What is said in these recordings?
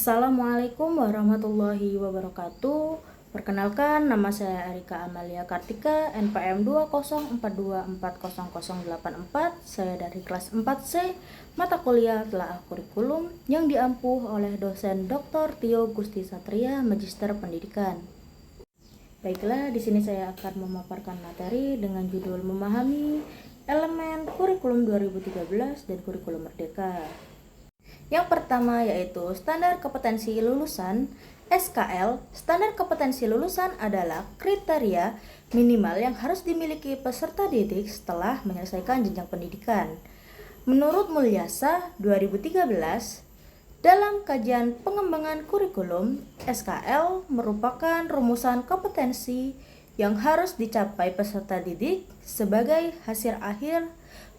Assalamualaikum warahmatullahi wabarakatuh. Perkenalkan, nama saya Arika Amalia Kartika, NPM 204240084. Saya dari kelas 4C, mata kuliah Telaah Kurikulum yang diampuh oleh dosen Dr. Tio Gusti Satria, Magister Pendidikan. Baiklah, di sini saya akan memaparkan materi dengan judul Memahami Elemen Kurikulum 2013 dan Kurikulum Merdeka. Yang pertama yaitu Standar Kompetensi Lulusan (SKL). Standar kompetensi lulusan adalah kriteria minimal yang harus dimiliki peserta didik setelah menyelesaikan jenjang pendidikan. Menurut Mulyasa 2013, dalam kajian pengembangan kurikulum, SKL merupakan rumusan kompetensi yang harus dicapai peserta didik sebagai hasil akhir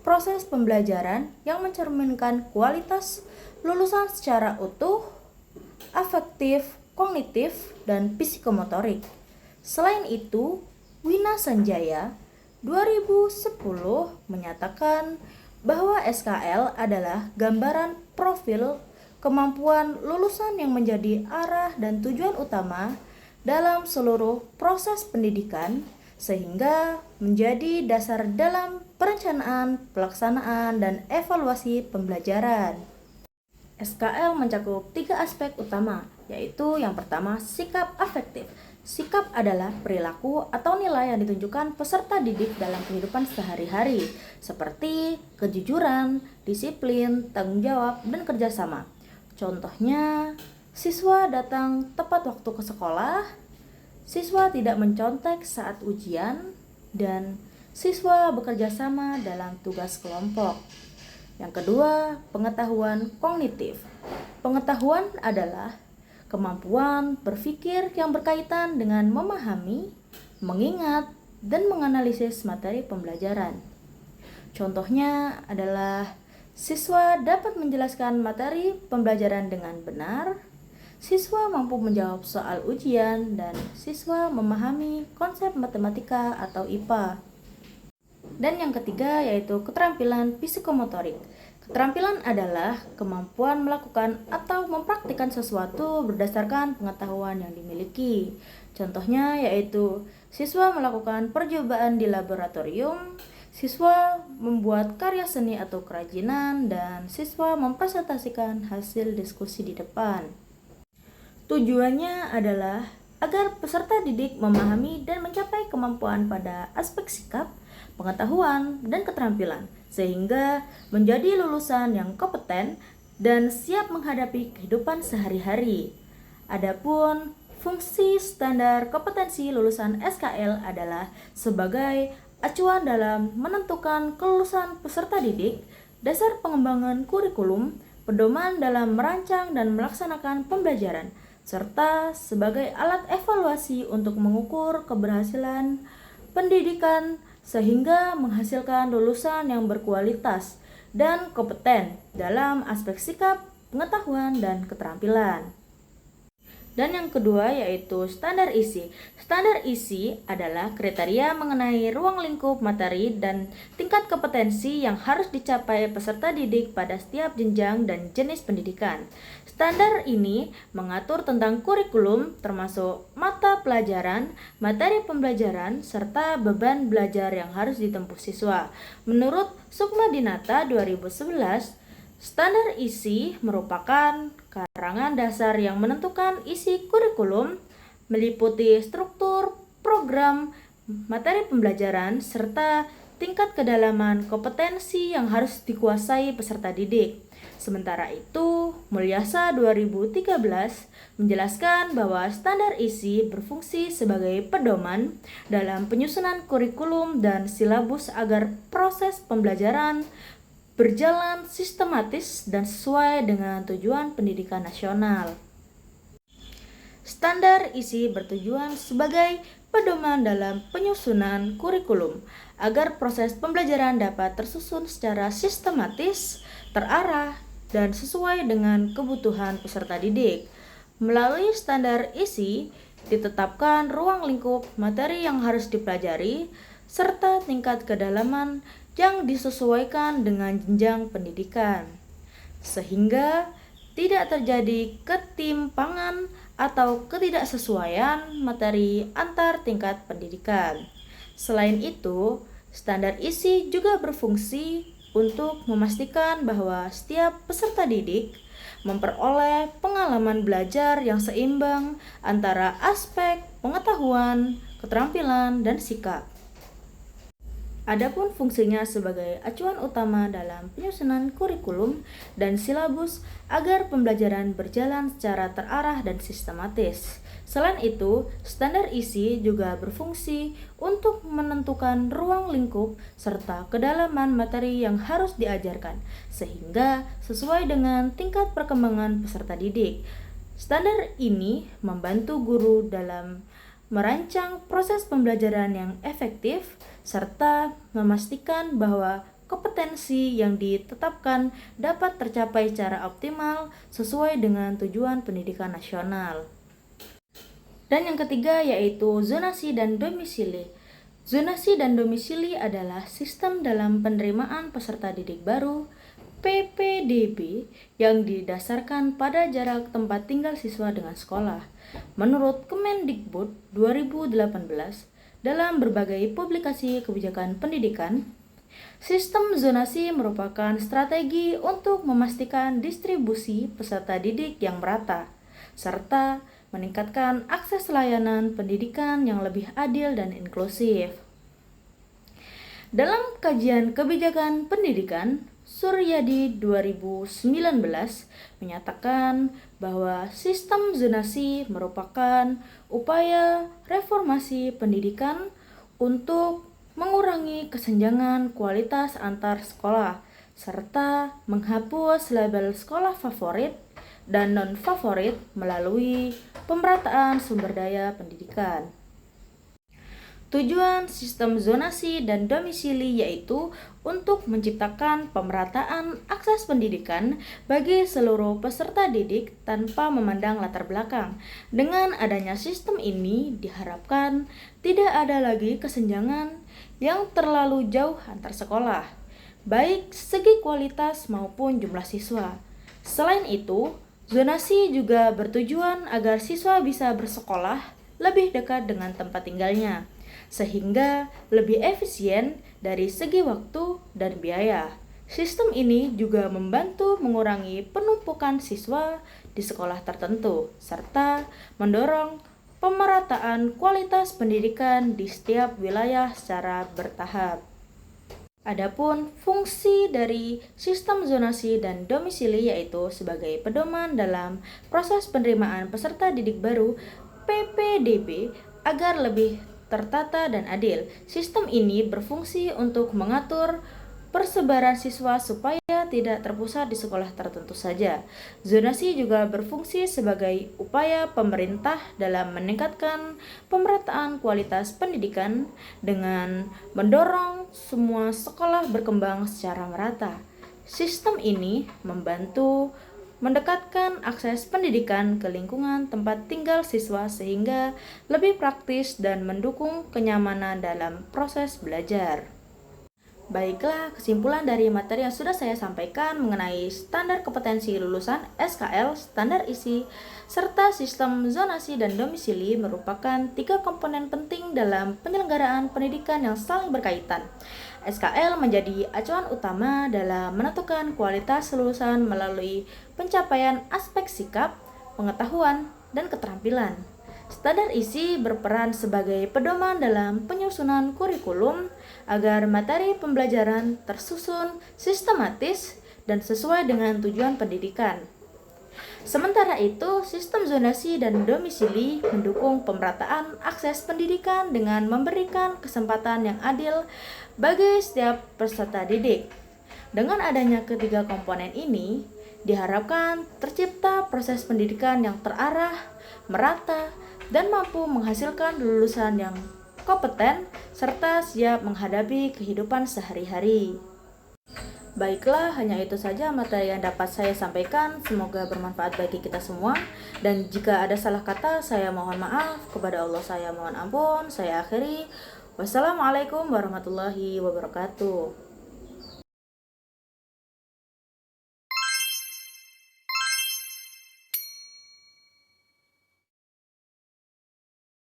proses pembelajaran yang mencerminkan kualitas lulusan secara utuh, afektif, kognitif, dan psikomotorik. Selain itu, Wina Sanjaya 2010 menyatakan bahwa SKL adalah gambaran profil kemampuan lulusan yang menjadi arah dan tujuan utama dalam seluruh proses pendidikan, sehingga menjadi dasar dalam perencanaan, pelaksanaan, dan evaluasi pembelajaran. SKL mencakup 3 aspek utama, yaitu yang pertama, sikap afektif. Sikap adalah perilaku atau nilai yang ditunjukkan peserta didik dalam kehidupan sehari-hari, seperti kejujuran, disiplin, tanggung jawab, dan kerjasama. Contohnya, siswa datang tepat waktu ke sekolah, siswa tidak mencontek saat ujian, dan siswa bekerja sama dalam tugas kelompok. Yang kedua, pengetahuan kognitif. Pengetahuan adalah kemampuan berpikir yang berkaitan dengan memahami, mengingat, dan menganalisis materi pembelajaran. Contohnya adalah siswa dapat menjelaskan materi pembelajaran dengan benar, siswa mampu menjawab soal ujian, dan siswa memahami konsep matematika atau IPA. Dan yang ketiga yaitu keterampilan psikomotorik. Keterampilan adalah kemampuan melakukan atau mempraktikkan sesuatu berdasarkan pengetahuan yang dimiliki. Contohnya yaitu siswa melakukan percobaan di laboratorium, siswa membuat karya seni atau kerajinan, dan siswa mempresentasikan hasil diskusi di depan. Tujuannya adalah agar peserta didik memahami dan mencapai kemampuan pada aspek sikap, pengetahuan, dan keterampilan, sehingga menjadi lulusan yang kompeten dan siap menghadapi kehidupan sehari-hari. Adapun fungsi standar kompetensi lulusan SKL adalah sebagai acuan dalam menentukan kelulusan peserta didik, dasar pengembangan kurikulum, pedoman dalam merancang dan melaksanakan pembelajaran, serta sebagai alat evaluasi untuk mengukur keberhasilan pendidikan sehingga menghasilkan lulusan yang berkualitas dan kompeten dalam aspek sikap, pengetahuan, dan keterampilan. Dan yang kedua yaitu standar isi. Standar isi adalah kriteria mengenai ruang lingkup materi dan tingkat kompetensi yang harus dicapai peserta didik pada setiap jenjang dan jenis pendidikan. Standar ini mengatur tentang kurikulum termasuk mata pelajaran, materi pembelajaran, serta beban belajar yang harus ditempuh siswa. Menurut Sukma Dinata 2011, standar isi merupakan karangan dasar yang menentukan isi kurikulum, meliputi struktur, program, materi pembelajaran, serta tingkat kedalaman kompetensi yang harus dikuasai peserta didik. Sementara itu, Mulyasa 2013 menjelaskan bahwa standar isi berfungsi sebagai pedoman dalam penyusunan kurikulum dan silabus agar proses pembelajaran berjalan sistematis dan sesuai dengan tujuan pendidikan nasional. Standar isi bertujuan sebagai pedoman dalam penyusunan kurikulum agar proses pembelajaran dapat tersusun secara sistematis, terarah, dan sesuai dengan kebutuhan peserta didik. Melalui standar isi ditetapkan ruang lingkup materi yang harus dipelajari serta tingkat kedalaman yang disesuaikan dengan jenjang pendidikan, sehingga tidak terjadi ketimpangan atau ketidaksesuaian materi antar tingkat pendidikan. Selain itu, standar isi juga berfungsi untuk memastikan bahwa setiap peserta didik memperoleh pengalaman belajar yang seimbang antara aspek pengetahuan, keterampilan, dan sikap. Adapun fungsinya sebagai acuan utama dalam penyusunan kurikulum dan silabus agar pembelajaran berjalan secara terarah dan sistematis. Selain itu, standar isi juga berfungsi untuk menentukan ruang lingkup serta kedalaman materi yang harus diajarkan, sehingga sesuai dengan tingkat perkembangan peserta didik. Standar ini membantu guru dalam merancang proses pembelajaran yang efektif, serta memastikan bahwa kompetensi yang ditetapkan dapat tercapai secara optimal sesuai dengan tujuan pendidikan nasional. Dan yang ketiga yaitu zonasi dan domisili. Zonasi dan domisili adalah sistem dalam penerimaan peserta didik baru PPDB yang didasarkan pada jarak tempat tinggal siswa dengan sekolah. Menurut Kemendikbud 2018, dalam berbagai publikasi kebijakan pendidikan, sistem zonasi merupakan strategi untuk memastikan distribusi peserta didik yang merata, serta meningkatkan akses layanan pendidikan yang lebih adil dan inklusif. Dalam kajian kebijakan pendidikan, Suryadi 2019 menyatakan bahwa sistem zonasi merupakan upaya reformasi pendidikan untuk mengurangi kesenjangan kualitas antar sekolah, serta menghapus label sekolah favorit dan non-favorit melalui pemerataan sumber daya pendidikan. Tujuan sistem zonasi dan domisili yaitu untuk menciptakan pemerataan akses pendidikan bagi seluruh peserta didik tanpa memandang latar belakang. Dengan adanya sistem ini diharapkan tidak ada lagi kesenjangan yang terlalu jauh antar sekolah, baik segi kualitas maupun jumlah siswa. Selain itu, zonasi juga bertujuan agar siswa bisa bersekolah lebih dekat dengan tempat tinggalnya, sehingga lebih efisien dari segi waktu dan biaya. Sistem ini juga membantu mengurangi penumpukan siswa di sekolah tertentu, serta mendorong pemerataan kualitas pendidikan di setiap wilayah secara bertahap. Adapun fungsi dari sistem zonasi dan domisili yaitu sebagai pedoman dalam proses penerimaan peserta didik baru PPDB agar lebih tertata dan adil. Sistem ini berfungsi untuk mengatur persebaran siswa supaya tidak terpusat di sekolah tertentu saja. Zonasi juga berfungsi sebagai upaya pemerintah dalam meningkatkan pemerataan kualitas pendidikan dengan mendorong semua sekolah berkembang secara merata. Sistem ini membantu mendekatkan akses pendidikan ke lingkungan tempat tinggal siswa sehingga lebih praktis dan mendukung kenyamanan dalam proses belajar. Baiklah, kesimpulan dari materi yang sudah saya sampaikan mengenai standar kompetensi lulusan SKL, standar isi, serta sistem zonasi dan domisili merupakan 3 komponen penting dalam penyelenggaraan pendidikan yang saling berkaitan. SKL menjadi acuan utama dalam menentukan kualitas lulusan melalui pencapaian aspek sikap, pengetahuan, dan keterampilan. Standar isi berperan sebagai pedoman dalam penyusunan kurikulum agar materi pembelajaran tersusun sistematis dan sesuai dengan tujuan pendidikan. Sementara itu, sistem zonasi dan domisili mendukung pemerataan akses pendidikan dengan memberikan kesempatan yang adil bagi setiap peserta didik. Dengan adanya ketiga komponen ini, diharapkan tercipta proses pendidikan yang terarah, merata, dan mampu menghasilkan lulusan yang kompeten serta siap menghadapi kehidupan sehari-hari. Baiklah, hanya itu saja materi yang dapat saya sampaikan. Semoga bermanfaat bagi kita semua. Dan jika ada salah kata, saya mohon maaf. Kepada Allah saya mohon ampun. Saya akhiri. Wassalamualaikum warahmatullahi wabarakatuh.